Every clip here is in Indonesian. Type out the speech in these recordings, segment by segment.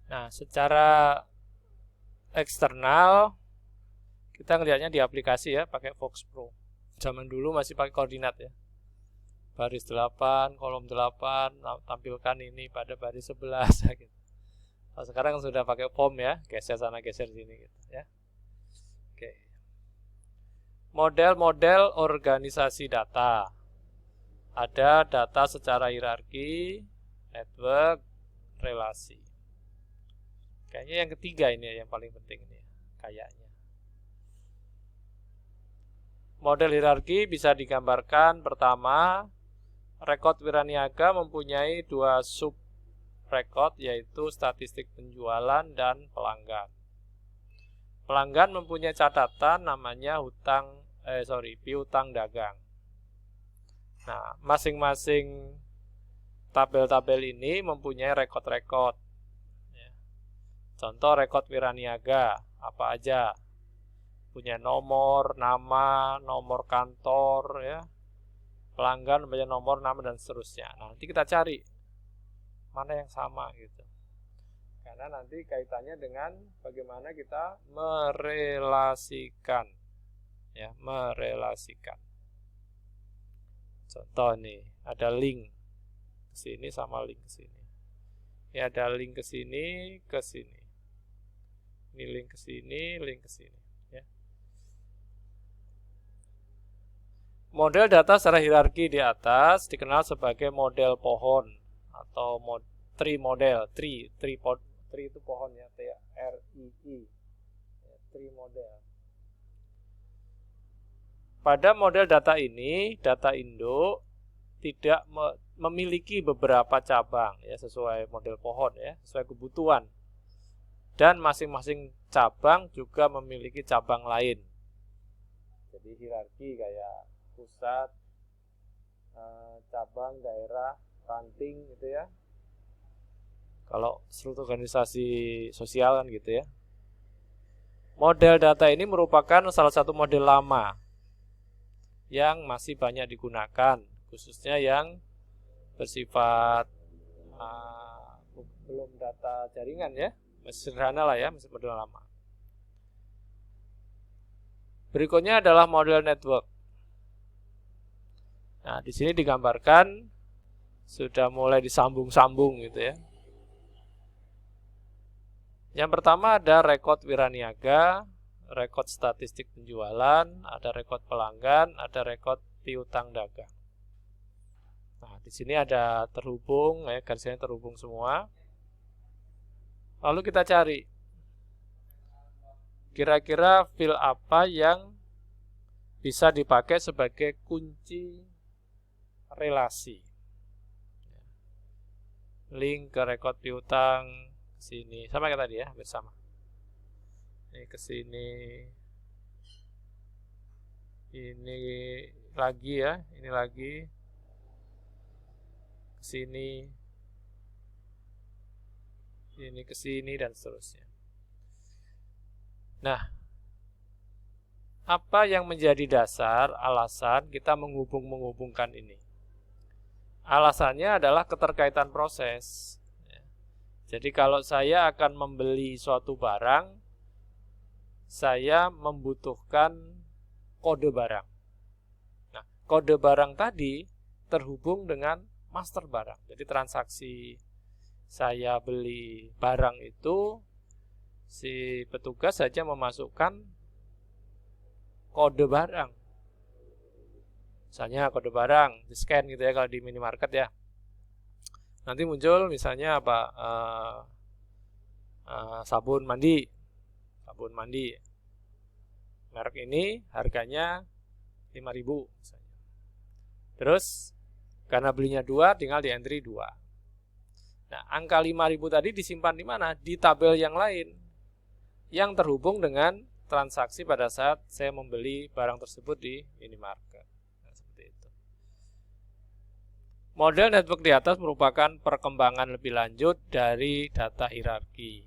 Nah, secara eksternal kita ngelihatnya di aplikasi ya, pakai Fox Pro. Zaman dulu masih pakai koordinat ya. Baris 8, kolom 8, tampilkan ini pada baris 11 gitu. Nah, sekarang sudah pakai form ya, geser sana geser sini gitu ya. Oke. Model-model organisasi data. Ada data secara hierarki, network, relasi. Kayaknya yang ketiga ini yang paling penting ini kayaknya. Model hierarki bisa digambarkan pertama, rekod wiraniaga mempunyai dua sub rekod yaitu statistik penjualan dan pelanggan. Pelanggan mempunyai catatan namanya piutang dagang. Nah, masing-masing tabel-tabel ini mempunyai rekod-rekod. Ya. Contoh rekod wiraniaga, apa aja? Punya nomor, nama, nomor kantor, ya. Pelanggan punya nomor, nama, dan seterusnya. Nah, nanti kita cari mana yang sama gitu. Karena nanti kaitannya dengan bagaimana kita merelasikan. Ya, merelasikan. Contoh nih, ada link ke sini sama link ke sini. Ya, ada link ke sini, ke sini. Ini link ke sini, link ke sini, ya. Model data secara hierarki di atas dikenal sebagai model pohon atau tree model. Tree itu pohon ya, T-R-I-I. Ya, tree model. Pada model data ini, data induk tidak memiliki beberapa cabang ya, sesuai model pohon ya, sesuai kebutuhan. Dan masing-masing cabang juga memiliki cabang lain. Jadi hierarki kayak pusat, cabang, daerah, ranting gitu ya. Kalau struktur organisasi sosial kan gitu ya. Model data ini merupakan salah satu model lama yang masih banyak digunakan, khususnya yang bersifat belum data jaringan ya, masih sederhana lah ya, masih model lama. Berikutnya adalah model network. Nah, di sini digambarkan sudah mulai disambung-sambung gitu ya. Yang pertama ada rekod wiraniaga, rekod statistik penjualan, ada rekod pelanggan, ada rekod piutang dagang. Nah, di sini ada terhubung, ya, garisnya terhubung semua. Lalu kita cari kira-kira field apa yang bisa dipakai sebagai kunci relasi. Link ke rekod piutang sini, sama kayak tadi ya, bersama. Ini ke sini. Ini lagi ya, ini lagi. Ke sini. Ini ke sini dan seterusnya. Nah, apa yang menjadi dasar alasan kita menghubungkan ini? Alasannya adalah keterkaitan proses. Jadi kalau saya akan membeli suatu barang, saya membutuhkan kode barang. Nah, kode barang tadi terhubung dengan master barang. Jadi transaksi saya beli barang itu, si petugas saja memasukkan kode barang. Misalnya kode barang, di scan gitu ya kalau di minimarket ya. Nanti muncul misalnya apa, sabun mandi, merek ini harganya 5.000 misalnya. Terus karena belinya 2, tinggal di entry 2. Nah, angka 5.000 tadi disimpan di mana? Di tabel yang lain yang terhubung dengan transaksi pada saat saya membeli barang tersebut di minimarket. Nah, seperti itu. Model network di atas merupakan perkembangan lebih lanjut dari data hierarki.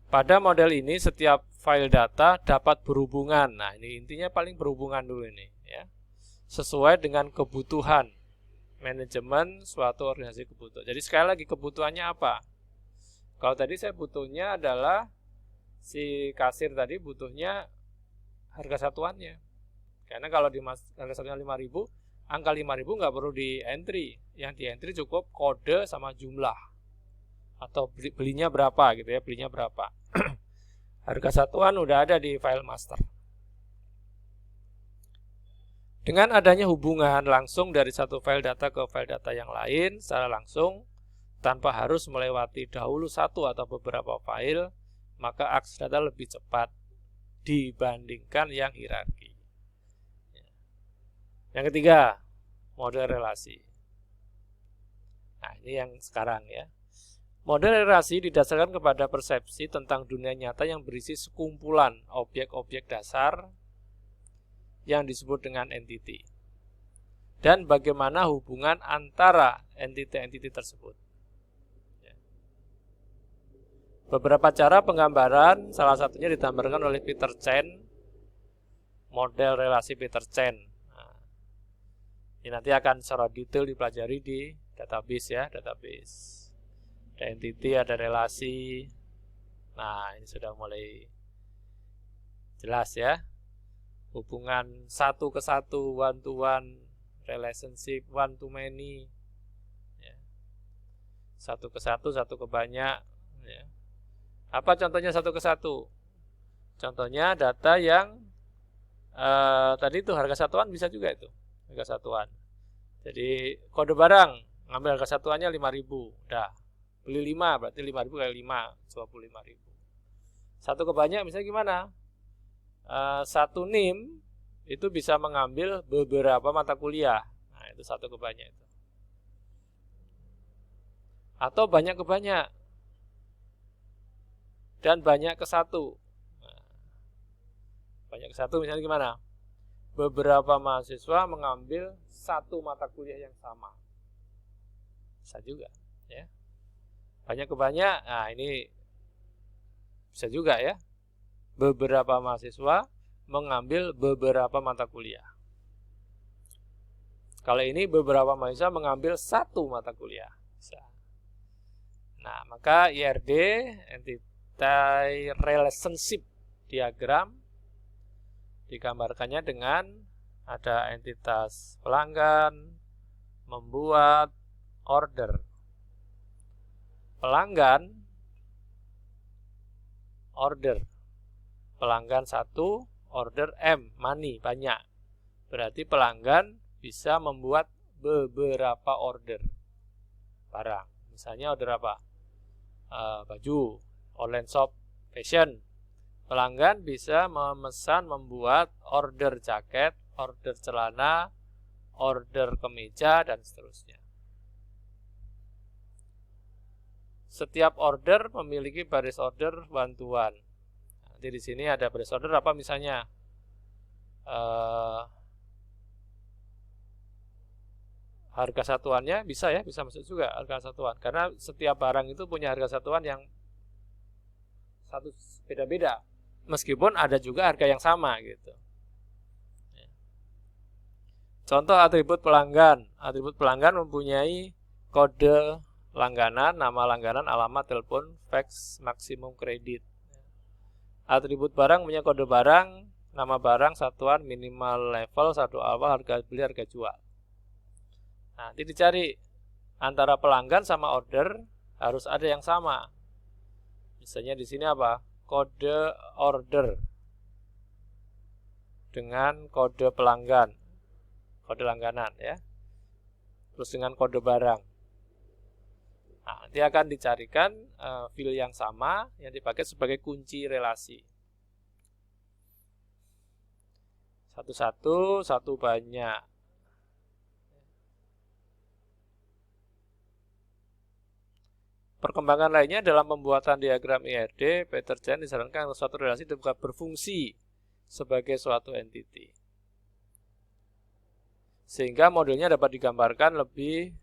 Pada model ini setiap file data dapat berhubungan. Nah, ini intinya paling berhubungan dulu ini ya. Sesuai dengan kebutuhan manajemen suatu organisasi kebutuhan. Jadi sekali lagi kebutuhannya apa? Kalau tadi saya butuhnya adalah si kasir tadi butuhnya harga satuannya. Karena kalau di harga satuannya 5.000, angka 5.000 nggak perlu di entry. Yang di entry cukup kode sama jumlah. Atau belinya berapa gitu ya, belinya berapa. Harga satuan udah ada di file master. Dengan adanya hubungan langsung dari satu file data ke file data yang lain secara langsung, tanpa harus melewati dahulu satu atau beberapa file, maka akses data lebih cepat dibandingkan yang hierarki. Yang ketiga, model relasi. Nah, ini yang sekarang ya. Model relasi didasarkan kepada persepsi tentang dunia nyata yang berisi sekumpulan objek-objek dasar yang disebut dengan entity. Dan bagaimana hubungan antara entity-entity tersebut. Beberapa cara penggambaran, salah satunya digambarkan oleh Peter Chen, model relasi Peter Chen. Nah, ini nanti akan secara detail dipelajari di database ya, database. Ada entity, ada relasi. Nah, ini sudah mulai jelas ya. Hubungan satu ke satu, one to one, relationship one to many. Ya. Satu ke satu, satu ke banyak. Ya. Apa contohnya satu ke satu? Contohnya data yang tadi itu harga satuan bisa juga itu. Harga satuan. Jadi kode barang, ngambil harga satuannya 5.000. Udah. Beli 5, berarti 5.000 kali 5, 25.000. Satu ke banyak misalnya gimana? Satu NIM itu bisa mengambil beberapa mata kuliah. Nah, itu satu ke banyak itu. Atau banyak ke banyak. Dan banyak ke satu. Nah, banyak ke satu misalnya gimana? Beberapa mahasiswa mengambil satu mata kuliah yang sama. Bisa juga, ya. Banyak ke banyak, nah ini bisa juga ya. Beberapa mahasiswa mengambil beberapa mata kuliah. Kalau ini beberapa mahasiswa mengambil satu mata kuliah. Bisa. Nah, maka IRD, entity relationship diagram, digambarkannya dengan ada entitas pelanggan, membuat order. Pelanggan, order. Pelanggan 1, order M, money, banyak. Berarti pelanggan bisa membuat beberapa order barang. Misalnya order apa? Baju, online shop, fashion. Pelanggan bisa memesan membuat order jaket, order celana, order kemeja, dan seterusnya. Setiap order memiliki baris order one to one. Nanti di sini ada baris order apa misalnya? Harga satuannya bisa ya, bisa masuk juga harga satuan. Karena setiap barang itu punya harga satuan yang satu beda-beda. Meskipun ada juga harga yang sama gitu. Contoh atribut pelanggan. Atribut pelanggan mempunyai kode langganan, nama langganan, alamat, telepon, fax, maksimum kredit. Atribut barang punya kode barang, nama barang, satuan, minimal level, satu awal, harga beli, harga jual. Nah, nanti dicari antara pelanggan sama order harus ada yang sama. Misalnya di sini apa? Kode order dengan kode pelanggan, kode langganan ya. Terus dengan kode barang. Nah, nanti akan dicarikan field yang sama yang dipakai sebagai kunci relasi. Satu-satu, satu banyak. Perkembangan lainnya dalam pembuatan diagram IRD, Peter Chen disarankan suatu relasi dapat berfungsi sebagai suatu entity. Sehingga modelnya dapat digambarkan lebih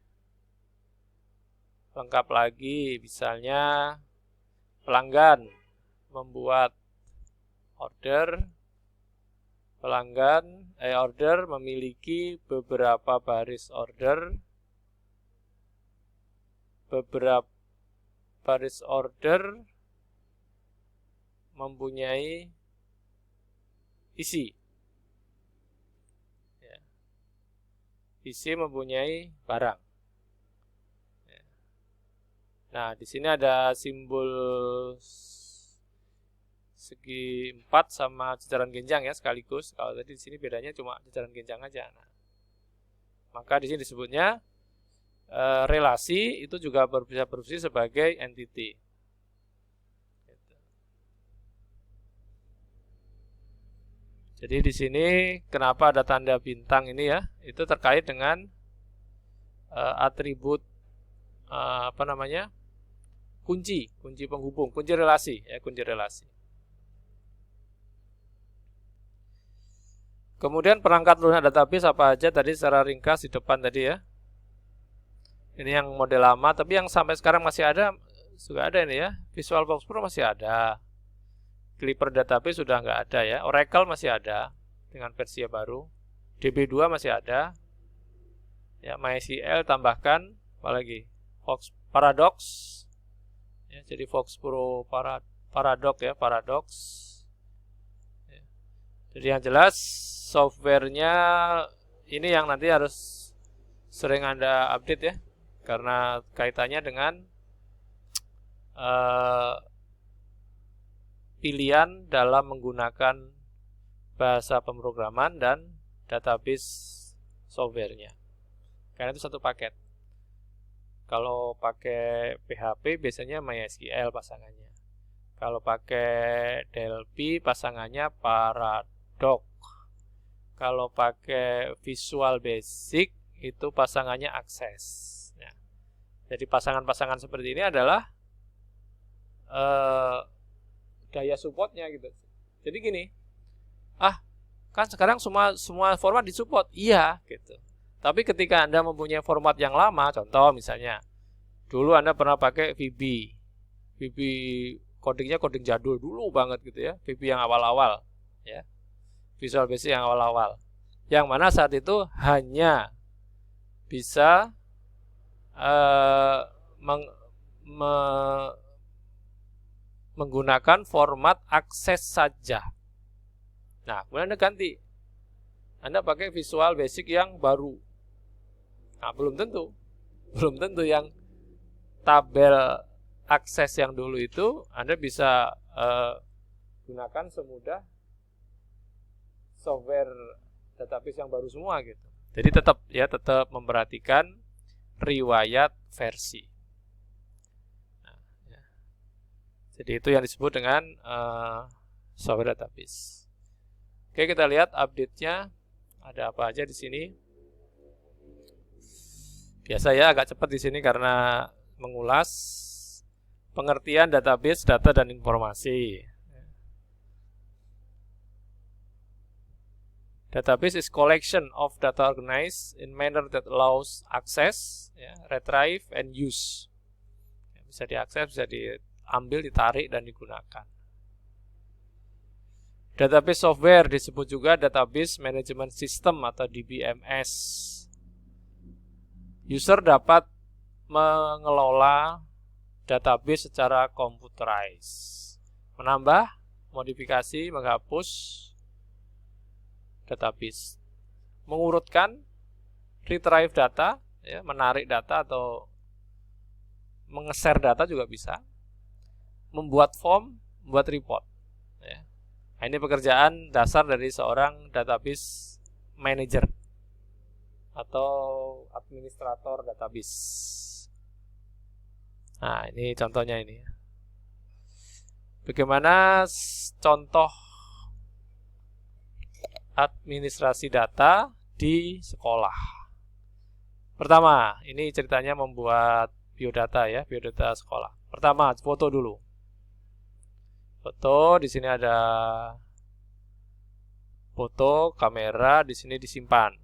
lengkap lagi. Misalnya pelanggan membuat order, order memiliki beberapa baris order, beberapa baris order mempunyai isi. Ya. Isi mempunyai barang. Ya. Nah, di sini ada simbol segi 4 sama jajaran genjang ya sekaligus. Kalau tadi di sini bedanya cuma jajaran genjang aja. Nah, maka di sini disebutnya relasi itu juga bisa berfungsi sebagai entity. Jadi di sini kenapa ada tanda bintang ini ya? Itu terkait dengan atribut kunci penghubung, kunci relasi ya, kunci relasi. Kemudian perangkat lunak database apa aja tadi secara ringkas di depan tadi ya. Ini yang model lama, tapi yang sampai sekarang masih ada, juga ada ini ya. Visual Box Pro masih ada. Clipper Database sudah nggak ada ya. Oracle masih ada dengan versi baru. DB2 masih ada. Ya, MySQL tambahkan apa lagi? Paradox. Ya, jadi Box Pro Paradox ya, Paradox. Ya. Jadi yang jelas softwarenya ini yang nanti harus sering Anda update ya, karena kaitannya dengan pilihan dalam menggunakan bahasa pemrograman dan database softwarenya. Karena itu satu paket. Kalau pakai PHP biasanya MySQL pasangannya. Kalau pakai DLP pasangannya Paradox. Kalau pakai Visual Basic itu pasangannya Access. Ya. Jadi pasangan-pasangan seperti ini adalah gaya supportnya gitu. Jadi gini, kan sekarang semua format disupport, iya gitu. Tapi ketika Anda mempunyai format yang lama, contoh misalnya, dulu Anda pernah pakai VB codingnya coding jadul dulu banget gitu ya, VB yang awal-awal, ya, Visual Basic yang awal-awal, yang mana saat itu hanya bisa menggunakan format akses saja. Nah, kemudian Anda ganti, Anda pakai Visual Basic yang baru. Nah, belum tentu yang tabel akses yang dulu itu Anda bisa gunakan semudah software database yang baru semua gitu. Jadi tetap memperhatikan riwayat versi. Nah, ya. Jadi itu yang disebut dengan software database. Oke, kita lihat update-nya ada apa aja di sini. Biasa ya, agak cepat di sini karena mengulas pengertian database, data dan informasi. Database is collection of data organized in manner that allows access, ya, retrieve, and use. Bisa diakses, bisa diambil, ditarik, dan digunakan. Database software disebut juga Database Management System atau DBMS. User dapat mengelola database secara computerized, menambah, modifikasi, menghapus database, mengurutkan, retrieve data, ya, menarik data atau menge-share data juga bisa, membuat form, membuat report. Ya. Nah, ini pekerjaan dasar dari seorang database manager atau administrator database. Nah, ini contohnya ini. Bagaimana contoh administrasi data di sekolah? Pertama, ini ceritanya membuat biodata ya, biodata sekolah. Pertama, foto dulu. Foto, di sini ada foto, kamera, di sini disimpan.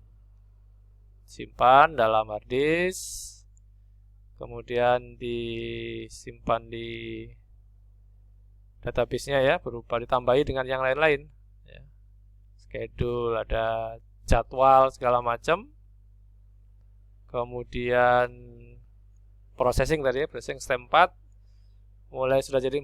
Simpan dalam hard disk, kemudian disimpan di database-nya ya, berupa ditambahi dengan yang lain-lain. Ya. Schedule, ada jadwal segala macam. Kemudian processing tadi ya, processing step 4, mulai sudah jadi